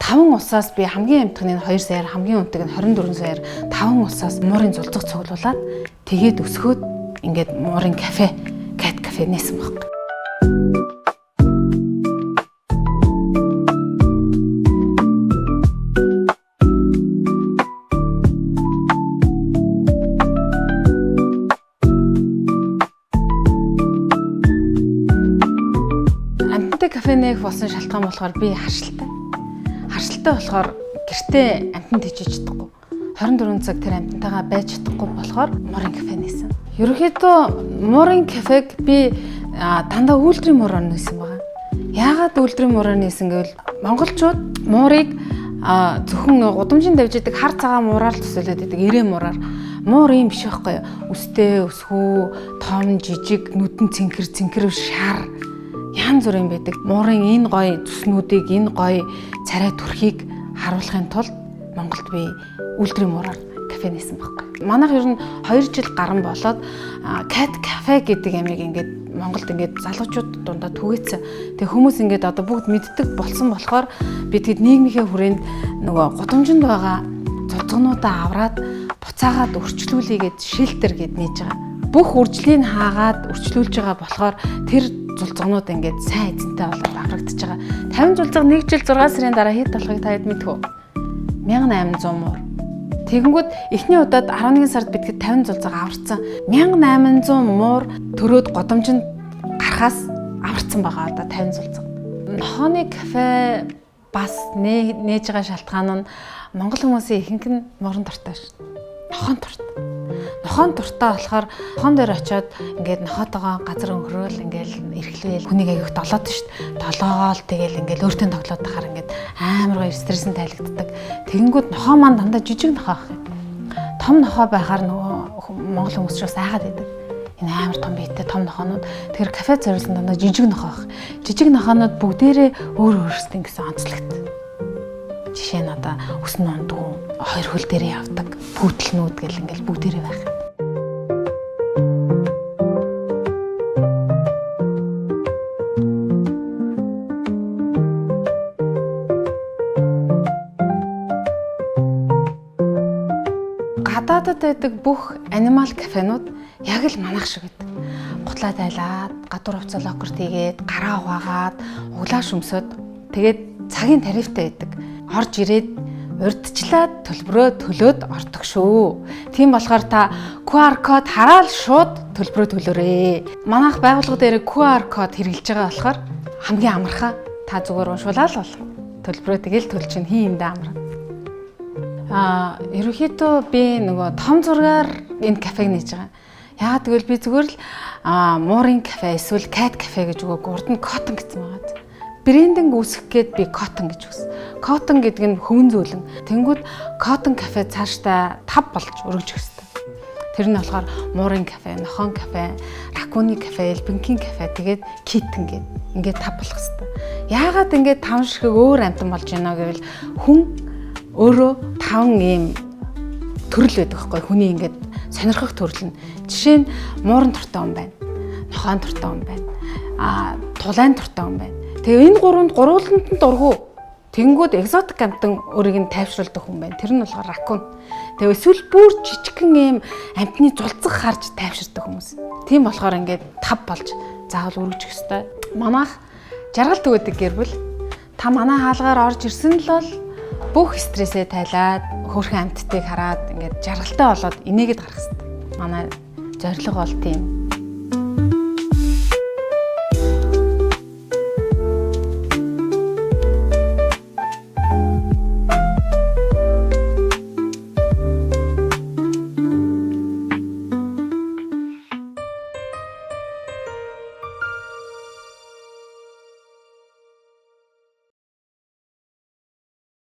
5 усаас би хамгийн амтны 2 саяар, хамгийн өндөг нь 24 саяар 5 усаас муурын зулцах цуглуулад тэгээд өсгөөд ингээд муурын кафе, кат кафе нээсэн баг. Кафе нээх болсон шалтгаан болохоор би харшилтай. Харшилтай болохоор гэртээ амтнд хийж чадахгүй. 24 цаг тэр амтнтайгаа байж чадахгүй болохоор муурын кафе нээсэн. Ерөнхийдөө муурын кафег би дандаа үйлдвэрийн муураар нээсэн байгаа. Яагаад үйлдвэрийн муураар нээсэн гэвэл монголчууд муурыг зөвхөн гудамжинд давж идэг хар цагаан муураар л төсөөлөд идэг эрээ муураар. Муур юм биш байхгүй юу? Үстэй, өсгөө, том, жижиг, нүдэн цэнхэр шар янз бүрийн байдаг. Муурын энэ гоё зүснүүдийг, энэ гоё царай төрхийг харуулахын тулд Монголд би үйлдвэрийн муураар кафе нээсэн байхгүй. Манайх ер нь 2 жил гарсан болоод кат кафе гэдэг ямиг ингээд Монголд ингээд залуучууд дундаа түгээсэн. Тэгээ хүмүүс ингээд одоо бүгд мэддэг болсон болохоор би тэгэд нийгмийнхээ хүрээнд нөгөө гудамжинд байгаа цуцгнуудаа аваад буцаагаад өрчлүүлээгээд шилтер гэд нээж байгаа. Бүх үржлийг хаагаад өрчлүүлж байгаа болохоор тэр зулцгнууд ингээд сайн эзэнтэй болоод аврагдчихж байгаа. 50 зулцг 1 жил 6 сарын дараа хэд болохыг та хэд мэдэх үү? 1800 муур. Тэгэнгүүт эхний удаад 11 сард битгэд 50 зулцг аварцсан. 1800 муур төрөөд годомжинд гарахаас аварцсан байгаа одоо 50 зулцг. Нохооны кафе бас нээж байгаа шалтгаан нь монгол хүмүүсийн ихэнх нь муурын дуртай шүү. Нохон дуртай. Нохон дуртай болохоор нохон дээр очиод ингээд нохотойгоо газар өнгөрөөл ингээд эрхлээл хүнийг аяг долоод шүү дээ. Долоогоол тэгэл ингээд өөртөө тоглоод тахаар ингээд амар гоё стрессэн тайлагддаг. Тэгэнгүүт нохоо маань дандаа жижиг нохоо ах юм. Том нохоо байхаар нөгөө монгол хүмүүс ч бас айгаад байдаг. Энэ амар том биетэй том нохоонууд тэгэхээр кафе зориулсан дандаа жижиг нохоо ах. Жижиг нохоонууд бүгдээрээ өөр өөрсдөө гэсэн онцлогт. Жишээ нь одоо өснө ундгүй 2 хөл дээрээ явдаг пүүтлнүүд гэл ингээл бүгдээрээ байх. Гадаадад байдаг бүх анимал кафенууд яг л манайх шиг байдаг. Гутлаа тайлаад, гадуур хувцас локерт хийгээд, гараа угаагаад, углаа шөмсөд тэгээд цагийн тарифтай байдаг. Орж ирээд урдчлаад төлбөрөө төлөөд ордог шүү. Тийм болохоор та QR код хараад шууд төлбөрөө төлөөрэй. Манайх байгууллага дээр QR код хэрэгжилж байгаа болохоор хамгийн амархаа та зүгээр уншуулаад бол төлбөрөө тэгэл төлж чинь хин юмдаа амар. Ерөнхийдөө би нөгөө том зургаар энэ кафег нээж байгаа. Яагаад гэвэл би зүгээр л муурын кафе эсвэл кат кафе гэж өгөөг урд нь коттон гэсэн байгаа. Брендинг үүсгэх гээд би коттон гэж үз. Коттон гэдэг нь хөвөн зөөлөн. Тэнгүүд коттон кафе цаашдаа 5 болж өргөжих хэрэгтэй. Тэр нь болохоор муурын кафе, нохон кафе, ракуны кафе, элбэнкийн кафе тэгээд китэн гээд ингээд 5 болох хэрэгтэй. Яагаад ингээд 5 шиг өөр амтан болж байна гэвэл хүн өөрөө 5 ийм төрөл байдаг байхгүй хүний ингээд сонирхох төрөл нь. Жишээ нь муурын туртай хүн байна. Нохон туртай хүн байна. Тулайн туртай хүн байна. Тэгээ энэ гурвууланд нь дургу. Тэнгүүд экзотик амтан өөрийг нь тайвшруулдаг хүн байна. Тэр нь болохоор ракун. Тэгээ эсвэл бүр жижигхэн ийм амтны зулцах харж тайвширдаг хүмүүс. Тийм болохоор ингээд 5 болж заавал өргөжих ёстой. Манайх жаргалт өгдөг гэрбэл та манай хаалгаар орж ирсэн л бол бүх стрессээ тайлаад хөөрхөн амттыг хараад ингээд жаргалтай болоод инээгээд гарах хэрэгтэй. Манай зорилго бол тийм.